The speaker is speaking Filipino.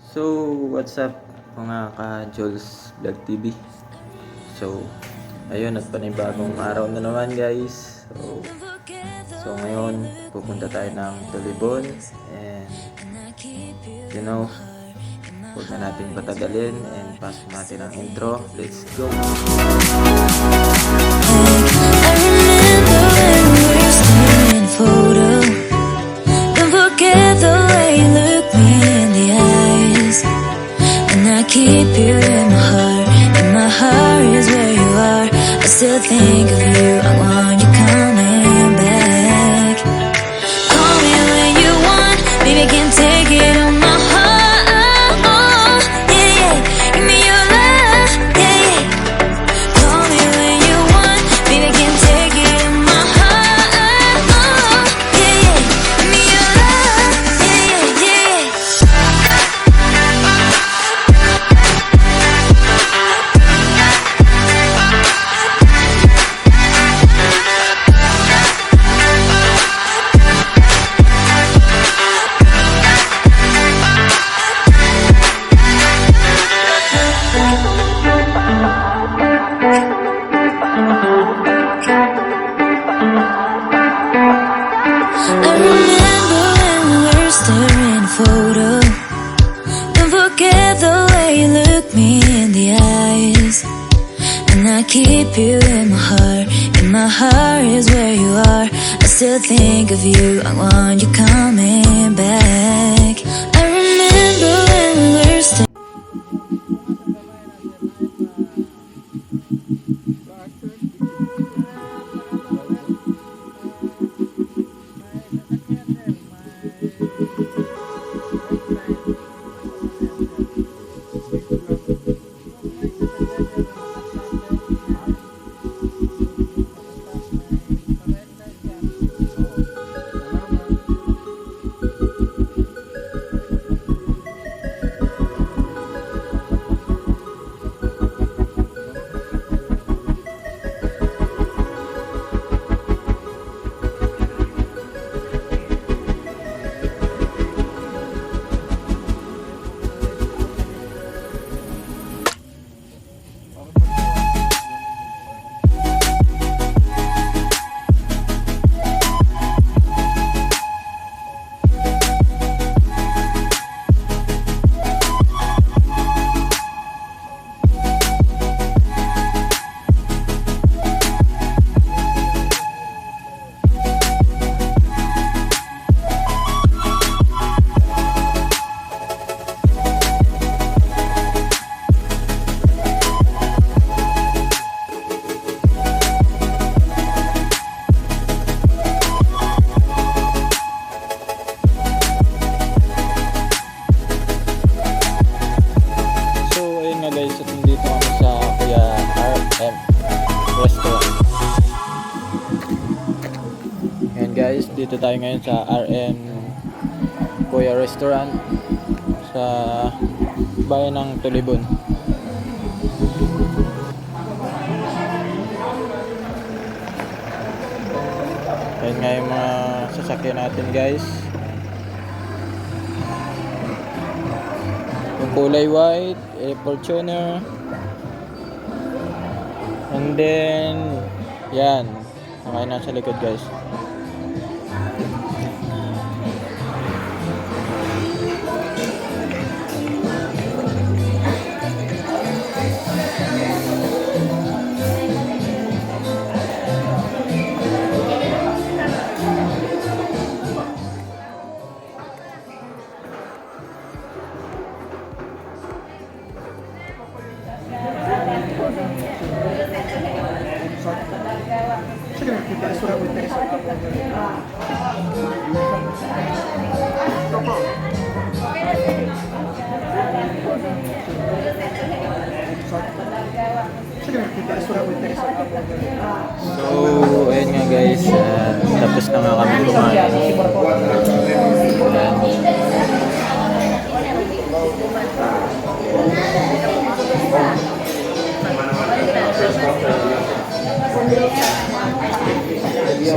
So, what's up mga ka-Jules Vlog TV? So, ayun at panibagong araw na naman guys. So ngayon pupunta tayo ng Tulibon and huwag na natin patagalin and pasok natin ang intro. Let's go! Keep you in my heart is where you are. I still think of you, I want you coming back. Call me when you want, baby, can't take it on my heart. Oh, yeah, yeah, give me your love, yeah, yeah. Call me when you want, baby, can't take it on my heart. Oh, yeah, yeah, give me your love, yeah, yeah, yeah. I remember when we were staring a photo. Don't forget the way you look me in the eyes. And I keep you in my heart. In my heart is where you are. I still think of you, I want you coming back. I remember when we were staring. Guys, at nandito kami sa Kuya RM Restaurant. Ayan guys, dito tayo ngayon sa RM Kuya Restaurant sa bayan ng Tulibon. Ayan nga yung mga sasakyan natin guys. Yung kulay white, Fortuner, and then yan, okay, nasa likod guys. So, ayun nga guys, tapos na nga kami kumain. So,